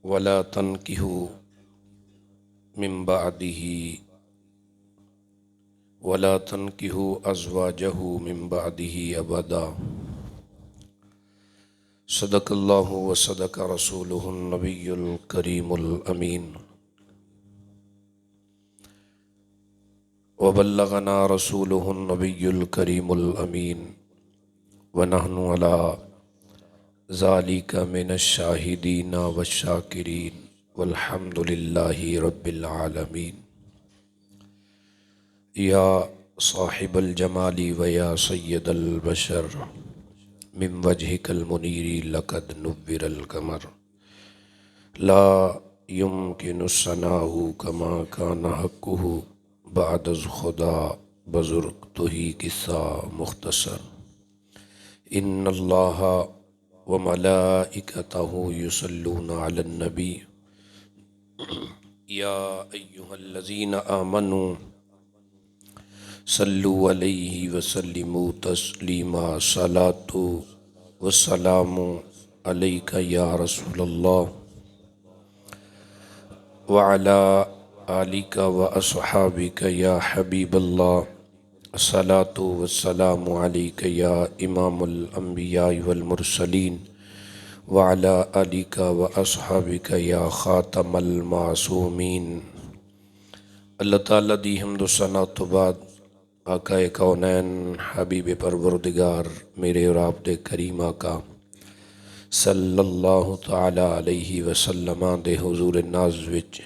ولا تنكحوا من بعده ولا تنكحوا أزواجه من بعده أبدا صدق الله وصدق رسوله النبي الكريم الأمين وبلغنا رسوله النبي الكريم الأمين ونحن على ذلك من الشاهدين والشاكرين والحمد لله رب العالمين يا صاحب الجمال ويا سيد البشر من وجهك المنير لقد نور القمر لا يمكن الثناء كما كان حقه بعد از خدا بزرگ تو ہی قصہ مختصر ان اللہ وملائکتہ یصلون علی النبی یا ایہا الذین آمنوا صلوا علیہ وسلموا تسلیما صلاۃ والسلام علیک یا رسول اللہ وعلی آلک واصحابک یا حبیب اللہ الصلاۃ والسلام علیک یا امام الانبیاء والمرسلین وعلی آلک واصحابک یا خاتم المعصومین۔ اللہ تعالیٰ دی حمد و ثنا تو بعد آقا کونین حبیب پروردگار میرے اور آپ دے کریم آقا صلی اللہ تعالیٰ علیہ وسلم دے حضور ناز وچ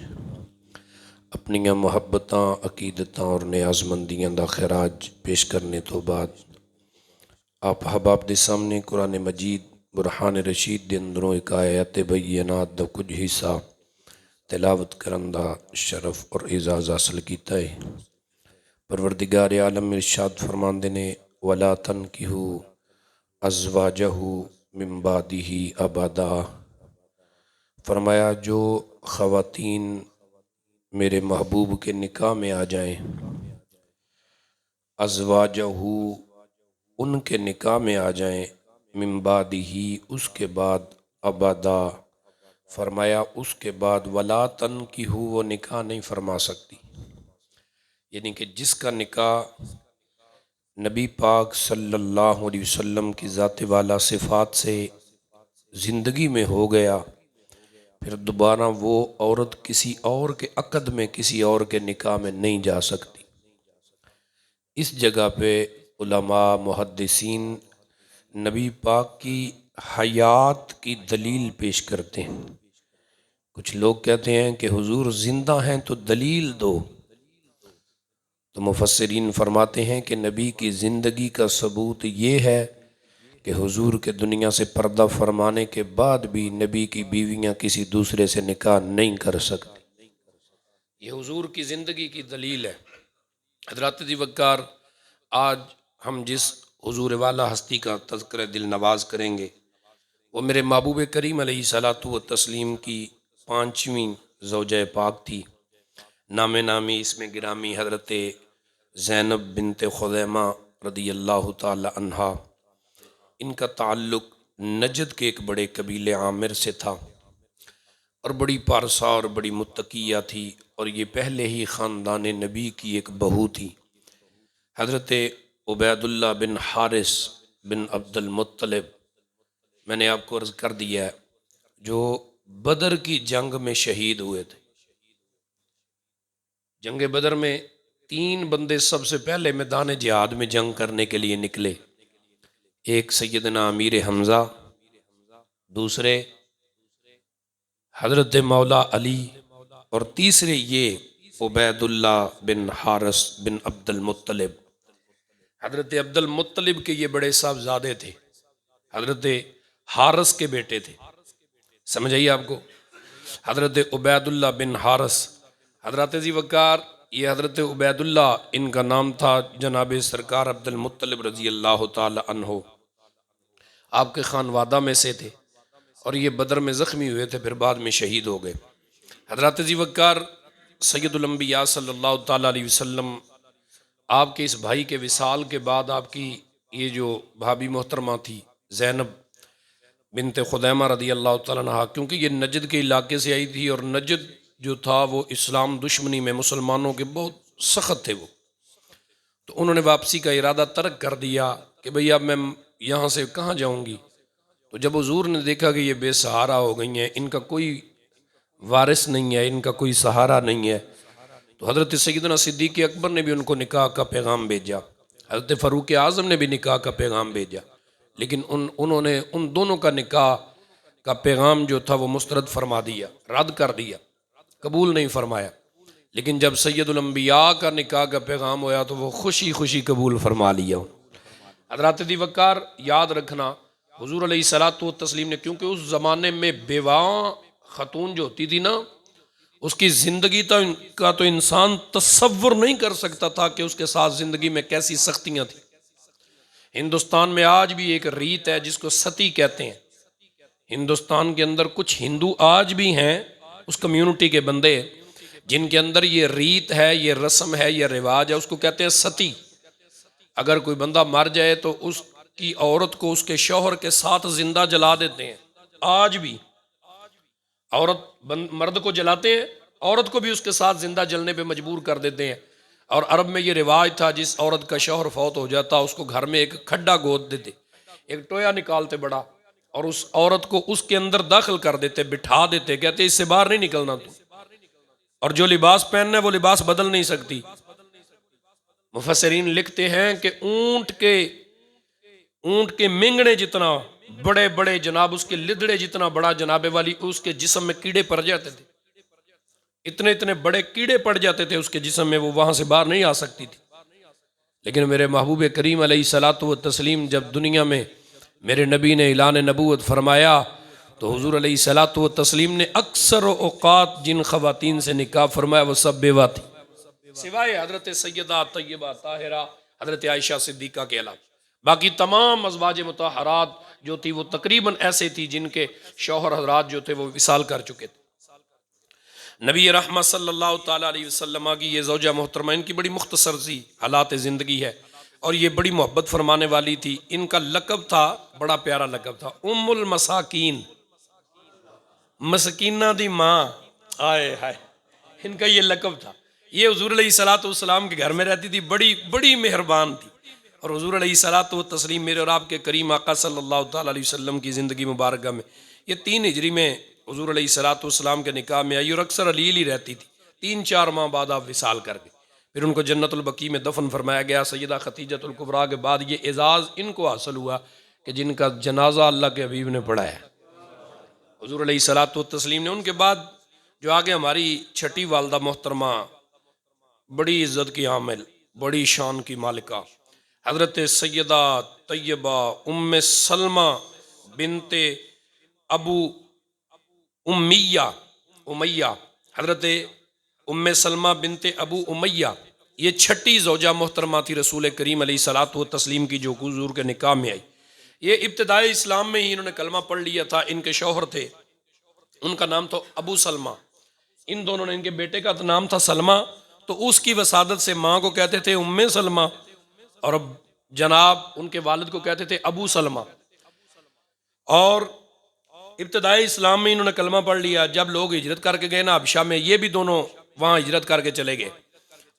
اپنیاں محبتاں عقیدتاں اور نیازمندیاں دا خراج پیش کرنے تو بعد آپ حباب دے سامنے قرآن مجید برہان رشید دے اندروں ایک آیت بینات دا کچھ حصہ تلاوت کرن دا شرف اور اعزاز حاصل کیتا ہے۔ پروردگار عالم ارشاد فرماندے نے وَلَا تَنْكِحُوا أَزْوَاجَهُ مِن بَعْدِهِ أَبَدًا، فرمایا جو خواتین میرے محبوب کے نکاح میں آ جائیں، ازواجہ ان کے نکاح میں آ جائیں، من بعدہ اس کے بعد، ابدا فرمایا اس کے بعد، ولا تنکحوا وہ نکاح نہیں فرما سکتی، یعنی کہ جس کا نکاح نبی پاک صلی اللہ علیہ وسلم کی ذات والا صفات سے زندگی میں ہو گیا، پھر دوبارہ وہ عورت کسی اور کے عقد میں کسی اور کے نکاح میں نہیں جا سکتی۔ اس جگہ پہ علماء محدثین نبی پاک کی حیات کی دلیل پیش کرتے ہیں۔ کچھ لوگ کہتے ہیں کہ حضور زندہ ہیں تو دلیل دو، تو مفسرین فرماتے ہیں کہ نبی کی زندگی کا ثبوت یہ ہے کہ حضور کے دنیا سے پردہ فرمانے کے بعد بھی نبی کی بیویاں کسی دوسرے سے نکاح نہیں کر سکتی۔ یہ حضور کی زندگی کی دلیل ہے۔ حضرات دی وقار، آج ہم جس حضور والا ہستی کا تذکرہ دل نواز کریں گے وہ میرے محبوب کریم علیہ الصلاۃ والتسلیم کی 5ویں زوجہ پاک تھی۔ نام نامی اس میں گرامی حضرت زینب بنت خزیمہ رضی اللہ تعالی عنہا، ان کا تعلق نجد کے ایک بڑے قبیلے عامر سے تھا اور بڑی پارسا اور بڑی متقیہ تھی، اور یہ پہلے ہی خاندان نبی کی ایک بہو تھی۔ حضرت عبید اللہ بن حارث بن عبد المطلب، میں نے آپ کو عرض کر دیا ہے، جو بدر کی جنگ میں شہید ہوئے تھے۔ جنگ بدر میں 3 بندے سب سے پہلے میدان جہاد میں جنگ کرنے کے لیے نکلے، ایک سیدنا امیر حمزہ، دوسرے حضرت مولا علی، اور تیسرے یہ عبید اللہ بن حارث بن عبد المطلب۔ حضرت عبد المطلب کے یہ بڑے صاحبزادے تھے، حضرت حارث کے بیٹے تھے، سمجھ آئیے آپ کو۔ حضرت عبید اللہ بن حارث، حضرت زی وقار، یہ حضرت عبید اللہ ان کا نام تھا، جناب سرکار عبد المطلب رضی اللہ تعالی عنہ آپ کے خانوادہ میں سے تھے، اور یہ بدر میں زخمی ہوئے تھے، پھر بعد میں شہید ہو گئے۔ حضرت زی وقار سید الانبیاء صلی اللہ تعالی علیہ وسلم آپ کے اس بھائی کے وصال کے بعد آپ کی یہ جو بھابی محترمہ تھی زینب، بنت خدیمہ رضی اللہ تعالیٰ عنہ، کیونکہ یہ نجد کے علاقے سے آئی تھی، اور نجد جو تھا وہ اسلام دشمنی میں مسلمانوں کے بہت سخت تھے وہ، تو انہوں نے واپسی کا ارادہ ترک کر دیا کہ بھئی اب میں یہاں سے کہاں جاؤں گی۔ تو جب حضور نے دیکھا کہ یہ بے سہارا ہو گئی ہیں، ان کا کوئی وارث نہیں ہے، ان کا کوئی سہارا نہیں ہے، تو حضرت سیدنا صدیق اکبر نے بھی ان کو نکاح کا پیغام بھیجا، حضرت فاروق اعظم نے بھی نکاح کا پیغام بھیجا، لیکن انہوں نے ان دونوں کا نکاح کا پیغام جو تھا وہ مسترد فرما دیا، رد کر دیا، قبول نہیں فرمایا۔ لیکن جب سید الانبیاء کا نکاح کا پیغام ہوا تو وہ خوشی خوشی قبول فرما لیا۔ حضرات دی وقار یاد رکھنا، حضور علیہ الصلوۃ والتسلیم نے، کیونکہ اس زمانے میں بیواں خاتون جو ہوتی تھی نا، اس کی زندگی کا تو انسان تصور نہیں کر سکتا تھا کہ اس کے ساتھ زندگی میں کیسی سختیاں تھیں۔ ہندوستان میں آج بھی ایک ریت ہے جس کو ستی کہتے ہیں۔ ہندوستان کے اندر کچھ ہندو آج بھی ہیں، اس کمیونٹی کے بندے، جن کے اندر یہ ریت ہے، یہ رسم ہے، یہ رواج ہے، اس کو کہتے ہیں ستی۔ اگر کوئی بندہ مر جائے تو اس کی عورت کو اس کے شوہر کے ساتھ زندہ جلا دیتے ہیں۔ آج بھی عورت مرد کو جلاتے ہیں، عورت کو بھی اس کے ساتھ زندہ جلنے پہ مجبور کر دیتے ہیں۔ اور عرب میں یہ رواج تھا، جس عورت کا شوہر فوت ہو جاتا اس کو گھر میں ایک کھڈا گود دیتے، ایک ٹویا نکالتے بڑا، اور اس عورت کو اس کے اندر داخل کر دیتے، بٹھا دیتے، کہتے اس سے باہر نہیں نکلنا تو، اور جو لباس پہننا ہے وہ لباس بدل نہیں سکتی۔ مفسرین لکھتے ہیں کہ اونٹ کے مینگنے جتنا بڑے بڑے جناب، اس کے لدڑے جتنا بڑا جناب والی، اس کے جسم میں کیڑے پڑ جاتے تھے، اتنے بڑے کیڑے پڑ جاتے تھے اس کے جسم میں، وہ وہاں سے باہر نہیں آ سکتی تھی۔ لیکن میرے محبوب کریم علیہ الصلوۃ والتسلیم جب دنیا میں میرے نبی نے اعلان نبوت فرمایا تو حضور علیہ الصلوۃ والتسلیم نے اکثر اوقات جن خواتین سے نکاح فرمایا وہ سب بیوہ تھی، سوائے حضرت سیدہ طیبہ طاہرہ حضرت عائشہ صدیقہ کے علاوہ۔ باقی تمام ازواج مطہرات جو تھی وہ تقریباً ایسے تھی جن کے شوہر حضرات جو تھے وہ وصال کر چکے تھے۔ نبی رحمت صلی اللہ تعالیٰ علیہ وسلم کی یہ زوجہ محترمہ، ان کی بڑی مختصر سی حالات زندگی ہے، اور یہ بڑی محبت فرمانے والی تھی۔ ان کا لقب تھا، بڑا پیارا لقب تھا، ام المساکین، مسکینہ دی ماں، آئے ہائے، ان کا یہ لقب تھا۔ یہ حضور علیہ الصلوۃ والسلام کے گھر میں رہتی تھی، بڑی بڑی مہربان تھی، اور حضور علیہ الصلوۃ والتسلیم میرے اور آپ کے کریم آقا صلی اللہ تعالیٰ علیہ وسلم کی زندگی مبارکہ میں یہ 3 ہجری میں حضور علیہ الصلوۃ والسلام کے نکاح میں آئی، اور اکثر علیل رہتی تھی۔ 3-4 ماہ بعد آپ وصال کر گئے، پھر ان کو جنت البقیع میں دفن فرمایا گیا۔ سیدہ خدیجۃ الکبریٰ کے بعد یہ اعزاز ان کو حاصل ہوا کہ جن کا جنازہ اللہ کے حبیب نے پڑھایا، حضور علیہ الصلوۃ والتسلیم نے۔ ان کے بعد جو آگے ہماری چھٹی والدہ محترمہ، بڑی عزت کی حامل، بڑی شان کی مالکہ، حضرت سیدہ طیبہ ام سلمہ بنت ابو امیہ، حضرت ام سلمہ بنت ابو امیہ، یہ چھٹی زوجہ محترمہ تھی رسول کریم علیہ الصلوۃ والتسلیم کی، جو حضور کے نکاح میں آئی۔ یہ ابتدائی اسلام میں ہی انہوں نے کلمہ پڑھ لیا تھا۔ ان کے شوہر تھے، ان کا نام تھا ابو سلمہ، ان دونوں نے، ان کے بیٹے کا نام تھا سلمہ، تو اس کی وسادت سے ماں کو کہتے تھے ام سلمہ، اور اب جناب ان کے والد کو کہتے تھے ابو سلمہ۔ اور ابتدائی اسلام میں انہوں نے کلمہ پڑھ لیا۔ جب لوگ ہجرت کر کے گئے نا حبشہ میں، یہ بھی دونوں وہاں ہجرت کر کے چلے گئے۔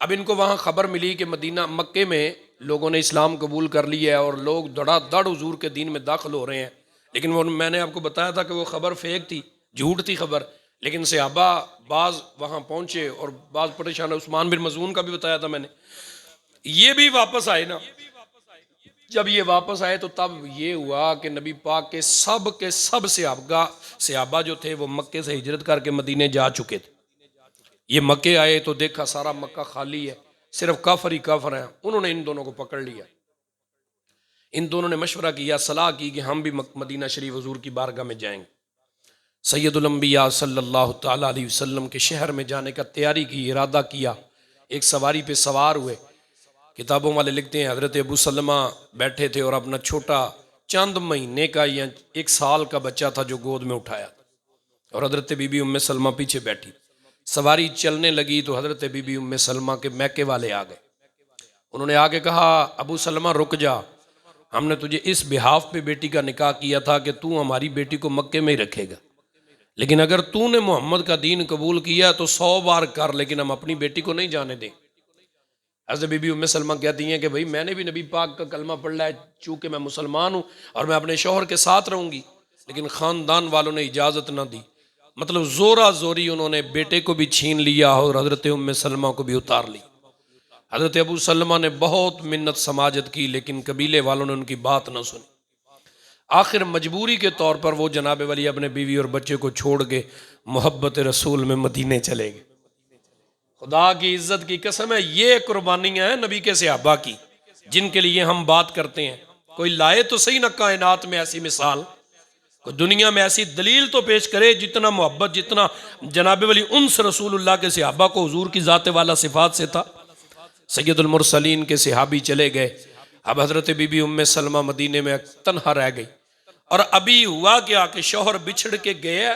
اب ان کو وہاں خبر ملی کہ مکے میں لوگوں نے اسلام قبول کر لیا ہے، اور لوگ دڑا دڑ حضور کے دین میں داخل ہو رہے ہیں۔ لیکن وہ، میں نے آپ کو بتایا تھا کہ وہ خبر فیک تھی، جھوٹ تھی خبر، لیکن صحابہ بعض وہاں پہنچے اور بعض پریشان، عثمان بن مظعون کا بھی بتایا تھا میں نے۔ یہ بھی واپس آئے نا، جب یہ واپس آئے تو تب یہ ہوا کہ نبی پاک کے سب صحابہ جو تھے وہ مکے سے ہجرت کر کے مدینے جا چکے تھے۔ یہ مکے آئے تو دیکھا سارا مکہ خالی ہے، صرف کافر ہی کافر ہیں۔ انہوں نے ان دونوں کو پکڑ لیا، ان دونوں نے مشورہ کیا، صلاح کی کہ ہم بھی مدینہ شریف حضور کی بارگاہ میں جائیں گے۔ سید الانبیاء صلی اللہ تعالیٰ علیہ وسلم کے شہر میں جانے کا تیاری کی، ارادہ کیا، ایک سواری پہ سوار ہوئے۔ کتابوں والے لکھتے ہیں حضرت ابو سلمہ بیٹھے تھے اور اپنا چھوٹا چند مہینے کا یا 1 سال کا بچہ تھا جو گود میں اٹھایا تھا، اور حضرت بی بی ام سلمہ پیچھے بیٹھی۔ سواری چلنے لگی تو حضرت بی بی ام سلمہ کے میکے والے آ گئے۔ انہوں نے آگے کہا ابو سلمہ رک جا، ہم نے تجھے اس بہاف پہ بیٹی کا نکاح کیا تھا کہ تو ہماری بیٹی کو مکے میں ہی رکھے گا، لیکن اگر تو نے محمد کا دین قبول کیا تو 100 بار کر، لیکن ہم اپنی بیٹی کو نہیں جانے دیں۔ حضرت بی بی ام سلمہ کہتی ہیں کہ بھئی میں نے بھی نبی پاک کا کلمہ پڑھ لیا ہے، چونکہ میں مسلمان ہوں اور میں اپنے شوہر کے ساتھ رہوں گی، لیکن خاندان والوں نے اجازت نہ دی، مطلب زورا زوری انہوں نے بیٹے کو بھی چھین لیا اور حضرت ام سلمہ کو بھی اتار لی۔ حضرت ابو سلمہ نے بہت منت سماجت کی، لیکن قبیلے والوں نے ان کی بات نہ سنی۔ آخر مجبوری کے طور پر وہ جناب ولی اپنے بیوی اور بچے کو چھوڑ کے محبت رسول میں مدینے چلے گئے۔ خدا کی عزت کی قسم ہے، یہ قربانیاں ہیں نبی کے صحابہ کی جن کے لیے ہم بات کرتے ہیں۔ کوئی لائے تو صحیح نہ کائنات میں ایسی مثال، کوئی دنیا میں ایسی دلیل تو پیش کرے جتنا محبت، جتنا جناب ولی انس رسول اللہ کے صحابہ کو حضور کی ذات والا صفات سے تھا۔ سید المرسلین کے صحابی چلے گئے، اب حضرت بی بی ام سلمہ مدینے میں تنہا رہ گئی، اور ابھی ہوا کیا کہ شوہر بچھڑ کے گئے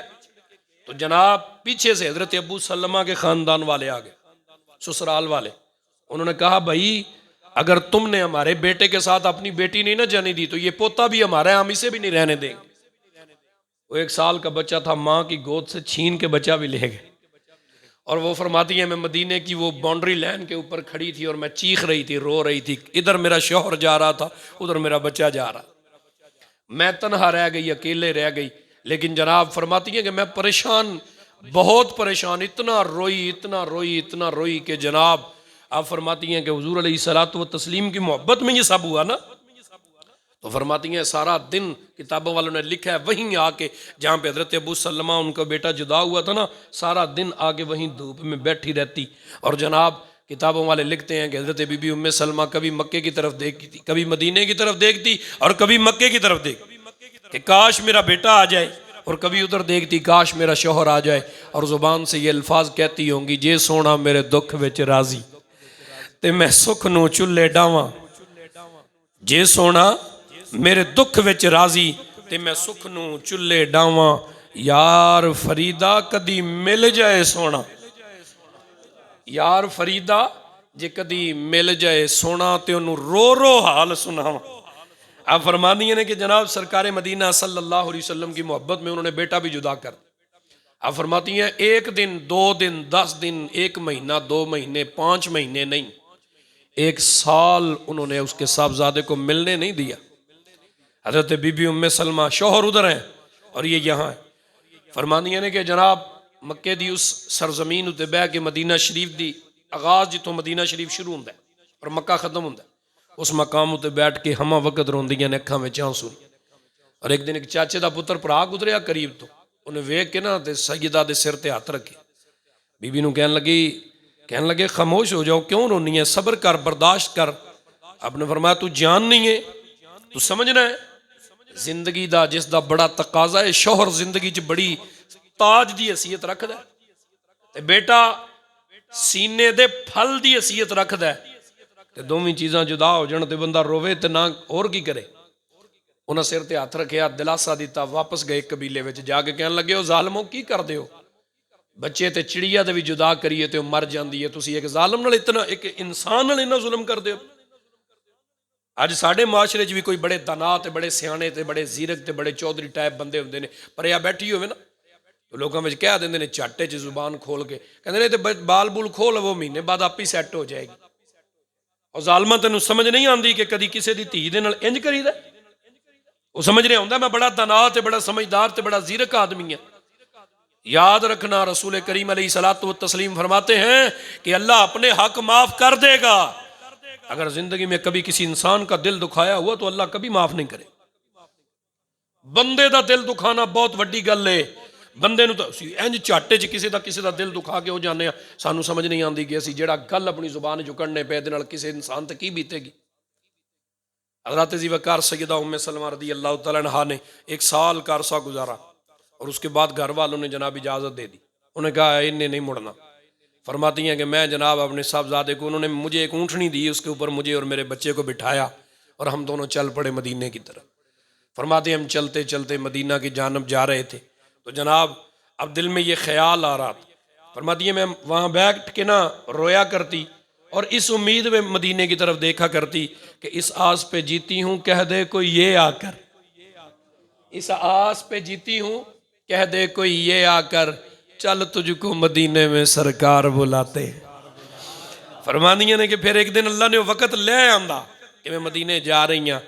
تو جناب پیچھے سے حضرت ابو سلمہ کے خاندان والے آ گئے، سسرال والے۔ انہوں نے کہا بھائی اگر تم نے ہمارے بیٹے کے ساتھ اپنی بیٹی نہیں نہ جانے دی تو یہ پوتا بھی ہمارا ہے، ہم اسے بھی نہیں رہنے دیں گے۔ وہ 1 سال کا بچہ تھا، ماں کی گود سے چھین کے بچہ بھی لے گئے، اور وہ فرماتی ہیں میں مدینے کی وہ باؤنڈری لائن کے اوپر کھڑی تھی اور میں چیخ رہی تھی، رو رہی تھی، ادھر میرا شوہر جا رہا تھا، ادھر میرا بچہ جا رہا، میں تنہا رہ گئی، اکیلے رہ گئی۔ لیکن جناب فرماتی ہیں کہ میں پریشان، بہت پریشان، اتنا روئی اتنا روئی اتنا روئی کہ جناب آپ فرماتی ہیں کہ حضور علیہ الصلوۃ والتسلیم کی محبت میں یہ سب ہوا نا۔ تو فرماتی ہیں سارا دن کتابوں والوں نے لکھا ہے وہیں آ کے جہاں پہ حضرت ابو سلمہ ان کا بیٹا جدا ہوا تھا نا، سارا دن آگے وہیں دھوپ میں بیٹھی رہتی، اور جناب کتابوں والے لکھتے ہیں کہ حضرت بی بی ام سلمہ کبھی مکے کی طرف دیکھتی، کبھی مدینے کی طرف دیکھتی، اور کبھی مکے کی طرف دیکھتی کہ کاش میرا بیٹا آ جائے، اور کبھی ادھر دیکھتی کاش میرا شوہر آ جائے، اور زبان سے یہ الفاظ کہتی ہوں گی جے سونا میرے دکھ وچ راضی تے میں سکھ نو چلے ڈاواں، جے سونا میرے دکھ وچ راضی تے میں سکھ نو چلے ڈاواں، یار فریدہ کدی مل جائے سونا، یار فریدہ جے کدی مل جائے سونا تے انہوں رو رو حال سناواں۔ آپ فرمانی ہیں کہ جناب سرکار مدینہ صلی اللہ علیہ وسلم کی محبت میں انہوں نے بیٹا بھی جدا کر دیا۔ آپ فرماتی ہیں 1 دن 2 دن 10 دن 1 مہینہ 2 مہینے 5 مہینے نہیں، 1 سال انہوں نے اس کے صاحبزادے کو ملنے نہیں دیا۔ حضرت بی بی ام سلمہ شوہر ادھر ہیں اور یہ یہاں ہے۔ فرمانی ہے کہ جناب مکے دی اس سرزمین اتے بہ کے مدینہ شریف دی آغاز جتوں مدینہ شریف شروع ہوندا ہے اور مکہ ختم ہوندا ہے، اس مقام اتے بیٹھ کے ہمہ وقت روندیاں نے اکھاں وچ آنسو۔ اور ایک دن ایک چاچے دا پتر بھرا گزریا قریب تو انہیں ویکھ کے نا تے سیدہ دے سر تے ہاتھ رکھے، بی بی نو کہنے لگے خاموش ہو جاؤ، کیوں رونی ہے، صبر کر، برداشت کر۔ آپ نے فرمایا تو جان نہیں ہے، تو سمجھنا ہے زندگی دا جس دا بڑا تقاضا ہے، شوہر زندگی چ بڑی تاج دی حیثیت رکھدا ہے تے بیٹا سینے دے پھل دی حیثیت رکھدا ہے، تے دوویں چیزاں جدا ہو جان تے بندہ روے تے نہ اور کی کرے۔ انہاں سر تے ہاتھ رکھیا، دلاسا دیتا، واپس گئے قبیلے وچ، جا کے کہنے لگے ہو ظالموں کی کر دے ہو، بچے تے چڑیا دے بھی جدا کریے تے مر جاندی ہے، تسی ایک ظالم نال اتنا، ایک انسان نال اتنا ظلم کر دے ہو۔ اج ساڈے معاشرے بھی کوئی بڑے دانا تے بڑے سیانے تے بڑے زیرک تے بڑے چودھری ٹائپ بندے ہوندے نے، پریا بیٹھی ہوئے نا تو لوگوں میں کہہ دیندے نے چاٹے چ زبان کھول کے، کہندے نے تے بال بول کھول، وہ مہینے بعد آپ ہی سیٹ ہو جائے گی۔ اور ظالماں تینوں سمجھ نہیں آندی کہ کدی کسے دی دھی دے نال انج کریدا، وہ سمجھ رہے ہوندا میں بڑا دانا تے بڑا سمجھدار تے بڑا زیرک آدمی ہے۔ یاد رکھنا رسول کریم علیہ الصلوۃ والتسلیم فرماتے ہیں کہ اللہ اپنے حق معاف کر دے گا، اگر زندگی میں کبھی کسی انسان کا دل دکھایا ہوا تو اللہ کبھی معاف نہیں کرے۔ بندے دا دل دکھانا بہت وڈی گل ہے، بندے نو تو انج چاٹے چ کسی دا دل دکھا کے ہو جانے، سانو سمجھ نہیں آندی کہ اسی جڑا گل اپنی زبان جو کرنے پہ دے نال کسی انسان تے کی بیتے گی۔ حضرت ذی وقار سیدہ ام سلمہ رضی اللہ تعالیٰ عنہا نے 1 سال کا عرصہ گزارا اور اس کے بعد گھر والوں نے جناب اجازت دے دی، انہوں نے کہا انہیں نہیں مڑنا۔ فرماتی ہیں کہ میں جناب اپنے صاحبزادے کو، انہوں نے مجھے ایک اونٹنی دی، اس کے اوپر مجھے اور میرے بچے کو بٹھایا اور ہم دونوں چل پڑے مدینے کی طرف۔ فرماتے ہیں ہم چلتے چلتے مدینہ کی جانب جا رہے تھے تو جناب اب دل میں یہ خیال آ رہا تھا، فرماتی ہیں میں وہاں بیٹھ کے نا رویا کرتی اور اس امید میں مدینے کی طرف دیکھا کرتی کہ اس آس پہ جیتی ہوں کہہ دے کوئی یہ آ کر، اس آس پہ جیتی ہوں کہہ دے کوئی یہ آ کر، چل تجھ کو مدینے میں سرکار بلاتے۔ فرماندیاں نے کہ پھر ایک دن اللہ نے وقت لے آندا کہ میں مدینے جا رہی ہوں،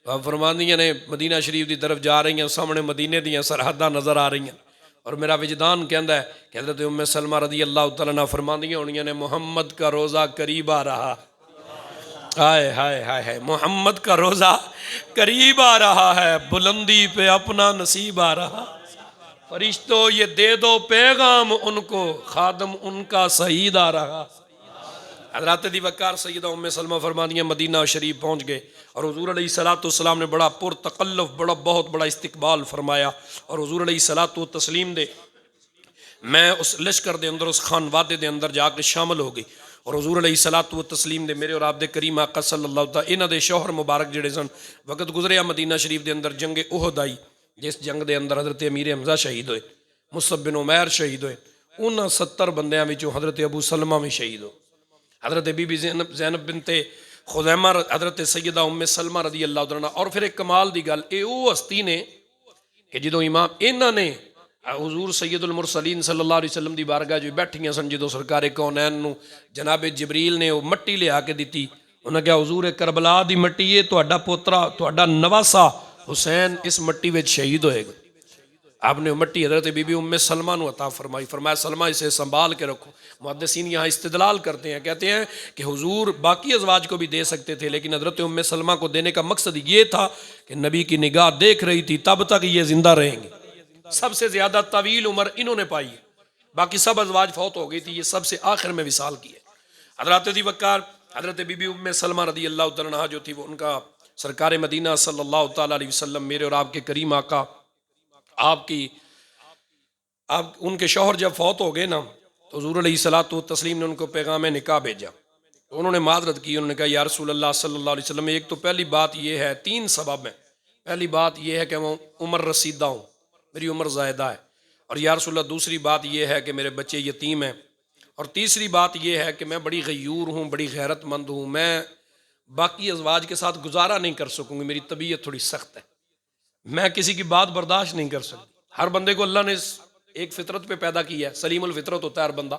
اب فرماندیاں نے مدینہ شریف دی طرف جا رہی ہیں، سامنے مدینے دیاں سرحداں نظر آ رہی ہیں، اور میرا وجدان کہندا ہے کہ حضرت ام سلمہ رضی اللہ تعالیٰ عنہ فرماندیاں ہونیاں نے محمد کا روزہ قریب آ رہا، ہائے ہائے ہائے ہائے، محمد کا روزہ قریب آ رہا ہے، بلندی پہ اپنا نصیب آ رہا، فرشتوں یہ دے دو پیغام ان کو، خادم ان کا سعید آ رہا۔ حضرات دی وقار سیدہ ام سلمہ فرمانیاں مدینہ شریف پہنچ گئے، اور حضور علیہ السلام نے بڑا پرتکلف بہت بڑا استقبال فرمایا، اور حضور علیہ السلام دے میں اس لشکر دے اندر، اس خان وادے دے اندر جا کے شامل ہو گئی، اور حضور علیہ السلام دے میرے اور آپ دے کریم آقا صلی اللہ علیہ وسلم انہاں دے شوہر مبارک جڑے سن، وقت گزریا مدینہ شریف دے اندر جنگ احد آئی، جس جنگ دے اندر حضرت امیر حمزہ شہید ہوئے، مصعب بن عمیر شہید ہوئے، انہاں 70 بندیاں وچوں حضرت ابو سلمہ بھی شہید ہو، حضرت بی بی زینب بنت خزیمہ، حضرت سیدہ ام سلمہ رضی اللہ عنہ۔ اور پھر ایک کمال دی گل اے او ہستی نے کہ جدو امام انہاں نے حضور سید المرسلین صلی اللہ علیہ وسلم دی بارگاہ جو بیٹھیاں سن، جدو سرکار کونین نو جناب جبریل نے وہ مٹی لے آ کے دیتی، انہاں کہا حضور کربلا دی مٹی ہے، تہاڈا پوترا تہاڈا نواسا حسین اس مٹی وچ شہید ہوئے گا۔ آپ نے مٹی حضرت بی بی ام سلمہ نو عطا فرمائی، فرمایا سلمہ اسے سنبھال کے رکھو۔ محدثین یہاں استدلال کرتے ہیں، کہتے ہیں کہ حضور باقی ازواج کو بھی دے سکتے تھے، لیکن حضرت ام سلمہ کو دینے کا مقصد یہ تھا کہ نبی کی نگاہ دیکھ رہی تھی تب تک یہ زندہ رہیں گے۔ سب سے زیادہ طویل عمر انہوں نے پائی ہے، باقی سب ازواج فوت ہو گئی تھی، یہ سب سے آخر میں وصال کی ہے۔ حضرات دی وقار حضرت بی بی ام سلمہ رضی اللہ تعالیٰ عنہا جو تھی، وہ ان کا سرکار مدینہ صلی اللہ تعالیٰ علیہ وسلم میرے اور آپ کے کریم آقا، آپ ان کے شوہر جب فوت ہو گئے نا، تو حضور علیہ السلام نے ان کو پیغام نکاح بھیجا، انہوں نے معذرت کی، انہوں نے کہا یا رسول اللہ صلی اللہ علیہ وسلم، ایک تو پہلی بات یہ ہے، 3 سبب ہیں، پہلی بات یہ ہے کہ میں عمر رسیدہ ہوں، میری عمر زائدہ ہے، اور یا رسول اللہ دوسری بات یہ ہے کہ میرے بچے یتیم ہیں، اور تیسری بات یہ ہے کہ میں بڑی غیور ہوں، بڑی غیرت مند ہوں، میں باقی ازواج کے ساتھ گزارا نہیں کر سکوں گی، میری طبیعت تھوڑی سخت ہے، میں کسی کی بات برداشت نہیں کر سکتی۔ ہر بندے کو اللہ نے ایک فطرت پہ پیدا کیا ہے، سلیم الفطرت ہوتا ہے ہر بندہ۔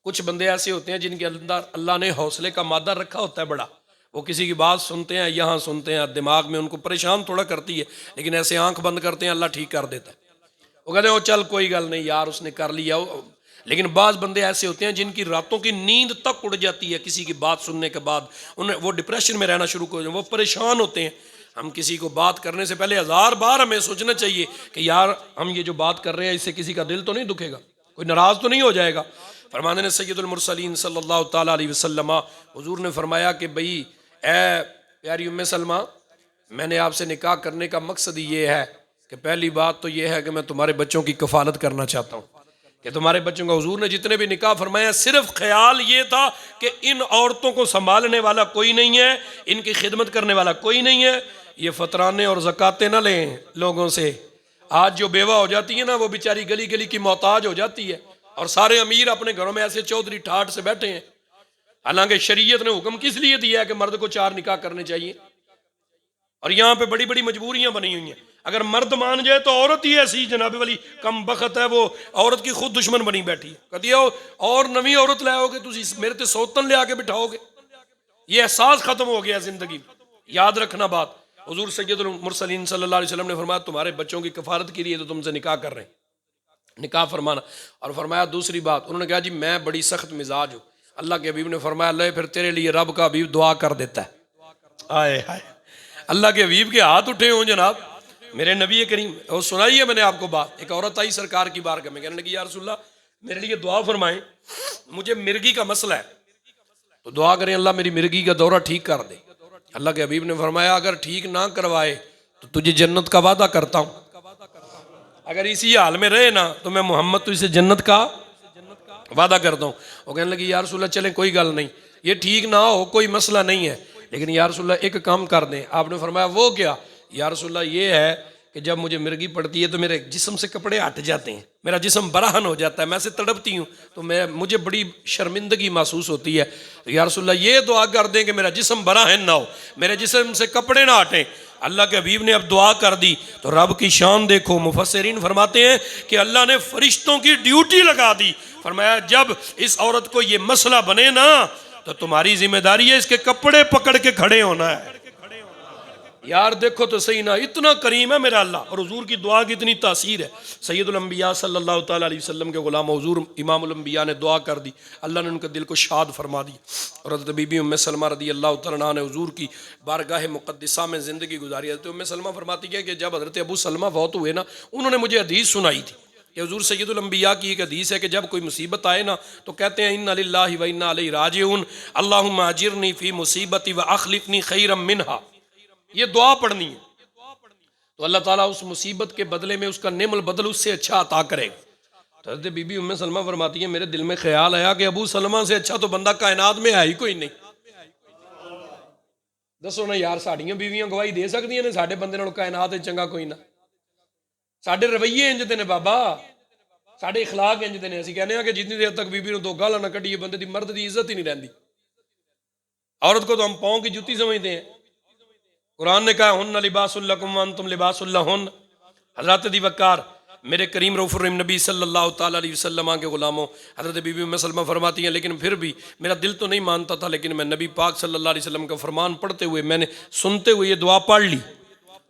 کچھ بندے ایسے ہوتے ہیں جن کے اندر اللہ نے حوصلے کا مادہ رکھا ہوتا ہے بڑا، وہ کسی کی بات سنتے ہیں، یہاں سنتے ہیں، دماغ میں ان کو پریشان تھوڑا کرتی ہے، لیکن ایسے آنکھ بند کرتے ہیں، اللہ ٹھیک کر دیتا ہے، وہ کہتے ہیں وہ چل کوئی گل نہیں یار اس نے کر لیا۔ لیکن بعض بندے ایسے ہوتے ہیں جن کی راتوں کی نیند تک اڑ جاتی ہے کسی کی بات سننے کے بعد، وہ ڈپریشن میں رہنا شروع ہو جائیں، وہ پریشان ہوتے ہیں۔ ہم کسی کو بات کرنے سے پہلے 1000 بار ہمیں سوچنا چاہیے کہ یار ہم یہ جو بات کر رہے ہیں اس سے کسی کا دل تو نہیں دکھے گا، کوئی ناراض تو نہیں ہو جائے گا۔ فرمانے نے سید المرسلین صلی اللہ تعالیٰ علیہ وسلم، حضور نے فرمایا کہ بھئی اے پیاری ام سلمہ، میں نے آپ سے نکاح کرنے کا مقصد یہ ہے کہ پہلی بات تو یہ ہے کہ میں تمہارے بچوں کی کفالت کرنا چاہتا ہوں، کہ تمہارے بچوں کا حضور نے جتنے بھی نکاح فرمایا صرف خیال یہ تھا کہ ان عورتوں کو سنبھالنے والا کوئی نہیں ہے، ان کی خدمت کرنے والا کوئی نہیں ہے، یہ فطرانے اور زکاتیں نہ لیں لوگوں سے۔ آج جو بیوہ ہو جاتی ہے نا، وہ بیچاری گلی گلی کی محتاج ہو جاتی ہے، اور سارے امیر اپنے گھروں میں ایسے چودھری ٹھاٹ سے بیٹھے ہیں، حالانکہ شریعت نے حکم کس لیے دیا ہے کہ مرد کو 4 نکاح کرنے چاہیے، اور یہاں پہ بڑی بڑی مجبوریاں بنی ہوئی ہیں۔ اگر مرد مان جائے تو عورت ہی ایسی جناب والی کم بخت ہے، وہ عورت کی خود دشمن بنی بیٹھی ہے، کہتی ہے اور نویں عورت لے آؤ گے تسی میرے تے سوتن لے آ کے بٹھاؤ گے۔ یہ احساس ختم ہو گیا زندگی میں۔ یاد رکھنا بات، حضور سید المرسلین صلی اللہ علیہ وسلم نے فرمایا تمہارے بچوں کی کفالت کے لیے تو تم سے نکاح کر رہے ہیں، نکاح فرمانا۔ اور فرمایا دوسری بات، انہوں نے کہا جی میں بڑی سخت مزاج ہوں، اللہ کے حبیب نے فرمایا لے پھر تیرے لیے رب کا حبیب دعا کر دیتا ہے۔ آئے ہائے، اللہ کے حبیب کے ہاتھ اٹھے ہوں جناب، میرے نبی کریم، اور سنائی ہے میں نے آپ کو بات، ایک عورت آئی سرکار کی بارگاہ میں، کہنے لگی یا رسول اللہ میرے لیے دعا فرمائیں، مجھے مرگی کا مسئلہ ہے، تو دعا کریں اللہ میری مرگی کا دورہ ٹھیک کر دے۔ اللہ کے حبیب نے فرمایا اگر ٹھیک نہ کروائے تو تجھے جنت کا وعدہ کرتا ہوں، اگر اسی حال میں رہے نا تو میں محمد تو اسے جنت کا وعدہ کرتا ہوں۔ وہ کہنے لگی یا رسول اللہ چلیں کوئی گل نہیں، یہ ٹھیک نہ ہو کوئی مسئلہ نہیں ہے، لیکن یا رسول اللہ ایک کام کر دیں۔ آپ نے فرمایا وہ کیا؟ یا رسول اللہ یہ ہے کہ جب مجھے مرگی پڑتی ہے تو میرے جسم سے کپڑے ہٹ جاتے ہیں، میرا جسم برہن ہو جاتا ہے، میں سے تڑپتی ہوں تو مجھے بڑی شرمندگی محسوس ہوتی ہے. یا رسول اللہ یہ دعا کر دیں کہ میرا جسم برہن نہ ہو، میرے جسم سے کپڑے نہ ہٹیں. اللہ کے حبیب نے اب دعا کر دی تو رب کی شان دیکھو. مفسرین فرماتے ہیں کہ اللہ نے فرشتوں کی ڈیوٹی لگا دی. فرمایا جب اس عورت کو یہ مسئلہ بنے نا تو تمہاری ذمہ داری ہے اس کے کپڑے پکڑ کے کھڑے ہونا ہے. یار دیکھو تو صحیح نا، اتنا کریم ہے میرا اللہ، اور حضور کی دعا کی اتنی تاثیر ہے. سید الانبیاء صلی اللہ تعالیٰ علیہ وسلم کے غلام حضور امام الانبیاء نے دعا کر دی، اللہ نے ان کے دل کو شاد فرما دی. اور حضرت بی بی ام سلمہ رضی اللہ تعالیٰ عنہ نے حضور کی بارگاہ مقدسہ میں زندگی گزاری. حضرت ام سلمہ فرماتی ہے کہ جب حضرت ابو سلمہ فوت ہوئے نا، انہوں نے مجھے حدیث سنائی تھی کہ حضور سید الانبیاء کی ایک حدیث ہے کہ جب کوئی مصیبت آئے نا تو کہتے ہیں انا للہ و انا الیہ راجعون، اللہم اجرنی فی مصیبتی واخلفنی خیرا منہا. یہ دعا پڑھنی ہے تو اللہ تعالیٰ اس مصیبت کے بدلے میں اس کا نعم البدل اس سے اچھا عطا کرے گا. تو حضرت بی بی ام سلمہ فرماتی ہیں میرے دل میں خیال آیا کہ ابو سلمہ سے اچھا تو بندہ کائنات میں ہے ہی کوئی نہیں. دسو نا یار، ساڑیاں بیویاں گواہی دے سکتی ہیں ساڑھے بندے نال کائنات چنگا کوئی نہ. ساڑھے رویے انج دے نے بابا، ساڑھے اخلاق انج دے نے. اسی کہنے ہیں کہ جتنی دیر تک بیوی نو دو گالاں نہ کڈیے بندے دی مرد دی عزت ہی نہیں رہندی. عورت کو تو ہم پاؤں کی جوتی سمجھتے ہیں. قرآن نے کہا ہن لباس لکم وانتم لباس لہن. حضرت دی وقار میرے کریم رؤوف الرحیم نبی صلی اللہ تعالیٰ علیہ وسلم کے غلاموں، حضرت بی بی ام سلمہ فرماتی ہیں لیکن پھر بھی میرا دل تو نہیں مانتا تھا، لیکن میں نبی پاک صلی اللہ علیہ وسلم کا فرمان پڑھتے ہوئے میں نے سنتے ہوئے یہ دعا پڑھ لی.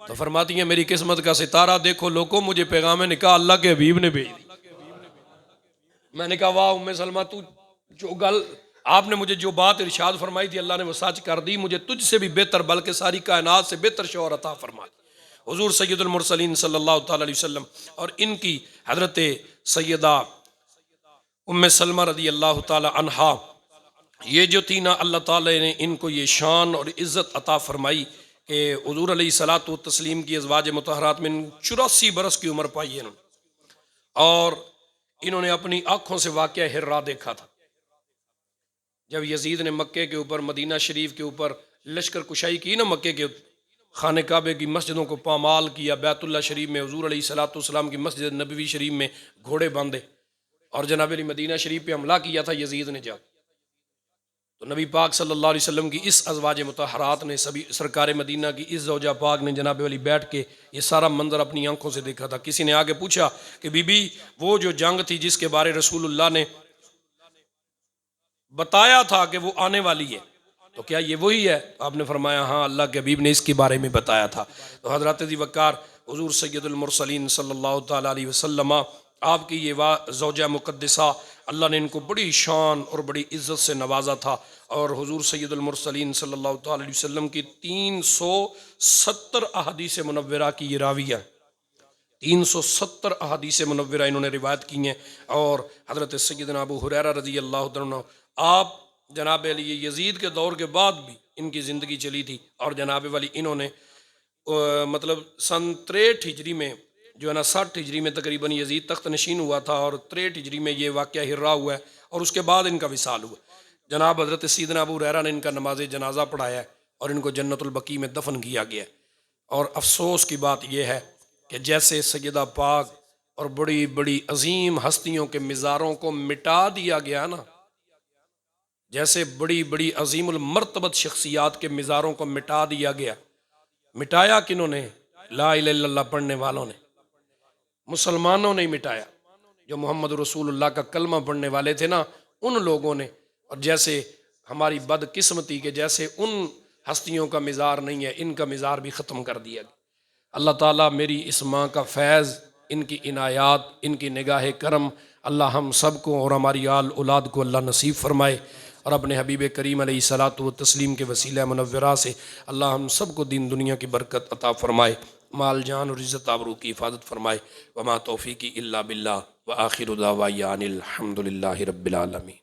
تو فرماتی ہیں میری قسمت کا ستارہ دیکھو لوگوں، مجھے پیغام نکاح اللہ کے حبیب نے بھیج دی. میں نے کہا واہ ام سلمہ، تو جو گل آپ نے مجھے جو بات ارشاد فرمائی تھی اللہ نے وہ سچ کر دی. مجھے تجھ سے بھی بہتر بلکہ ساری کائنات سے بہتر شوہر عطا فرما دی. حضور سید المرسلین صلی اللہ تعالیٰ علیہ وسلم اور ان کی حضرت سیدہ ام سلمہ رضی اللہ تعالیٰ عنہا، یہ جو تھی نا اللہ تعالیٰ نے ان کو یہ شان اور عزت عطا فرمائی کہ حضور علیہ الصلوۃ والتسلیم کی ازواج مطہرات میں 84 برس کی عمر پائی ہے اور انہوں نے اپنی آنکھوں سے واقعہ حرا دیکھا تھا. جب یزید نے مکے کے اوپر مدینہ شریف کے اوپر لشکر کشائی کی نا، مکے کے خانہ کعبے کی مسجدوں کو پامال کیا، بیت اللہ شریف میں حضور علیہ الصلوۃ والسلام کی مسجد نبوی شریف میں گھوڑے باندھے اور جناب علی مدینہ شریف پہ حملہ کیا تھا یزید نے جا. تو نبی پاک صلی اللہ علیہ وسلم کی اس ازواج مطہرات نے، سبھی سرکار مدینہ کی اس زوجہ پاک نے جناب علی بیٹھ کے یہ سارا منظر اپنی آنکھوں سے دیکھا تھا. کسی نے آگے پوچھا کہ بی بی وہ جو جنگ تھی جس کے بارے رسول اللہ نے بتایا تھا کہ وہ آنے والی ہے تو کیا یہ وہی ہے؟ آپ نے فرمایا ہاں اللہ کے حبیب نے اس کے بارے میں بتایا تھا. تو حضرت ذی وقار حضور سید المرسلین صلی اللہ تعالیٰ علیہ وسلم، آپ کی یہ زوجہ مقدسہ، اللہ نے ان کو بڑی شان اور بڑی عزت سے نوازا تھا. اور حضور سید المرسلین صلی اللہ تعالیٰ علیہ وسلم کی 370 احادیث منورہ کی یہ راویہ، 370 احادیث منورہ انہوں نے روایت کی ہیں. اور حضرت سیدنا ابو ہریرہ رضی اللہ عنہ، آپ جناب علی یزید کے دور کے بعد بھی ان کی زندگی چلی تھی اور جناب والی انہوں نے مطلب سن 63 ہجری میں جو ہے نا 60 ہجری میں تقریباً یزید تخت نشین ہوا تھا اور 63 ہجری میں یہ واقعہ حرا ہوا ہے اور اس کے بعد ان کا وصال ہوا. جناب حضرت سیدنا ابو ہریرہ نے ان کا نماز جنازہ پڑھایا ہے اور ان کو جنت البقیع میں دفن کیا گیا ہے. اور افسوس کی بات یہ ہے کہ جیسے سیدہ پاک اور بڑی بڑی عظیم ہستیوں کے مزاروں کو مٹا دیا گیا نا، جیسے بڑی بڑی عظیم المرتبت شخصیات کے مزاروں کو مٹا دیا گیا. مٹایا کنہوں نے؟ لا الہ الا اللہ پڑھنے والوں نے، مسلمانوں نے مٹایا. جو محمد رسول اللہ کا کلمہ پڑھنے والے تھے نا ان لوگوں نے. اور جیسے ہماری بدقسمتی کہ جیسے ان ہستیوں کا مزار نہیں ہے، ان کا مزار بھی ختم کر دیا گیا. اللہ تعالیٰ میری اس ماں کا فیض، ان کی عنایات، ان کی نگاہ کرم اللہ ہم سب کو اور ہماری آل اولاد کو اللہ نصیب فرمائے. اور اپنے حبیب کریم علیہ الصلوۃ والتسلیم کے وسیلہ منورہ سے اللہ ہم سب کو دین دنیا کی برکت عطا فرمائے، مال جان اور عزت آبرو کی حفاظت فرمائے. وما توفیقی الا باللہ وآخر دعوانا الحمد للہ رب العالمین.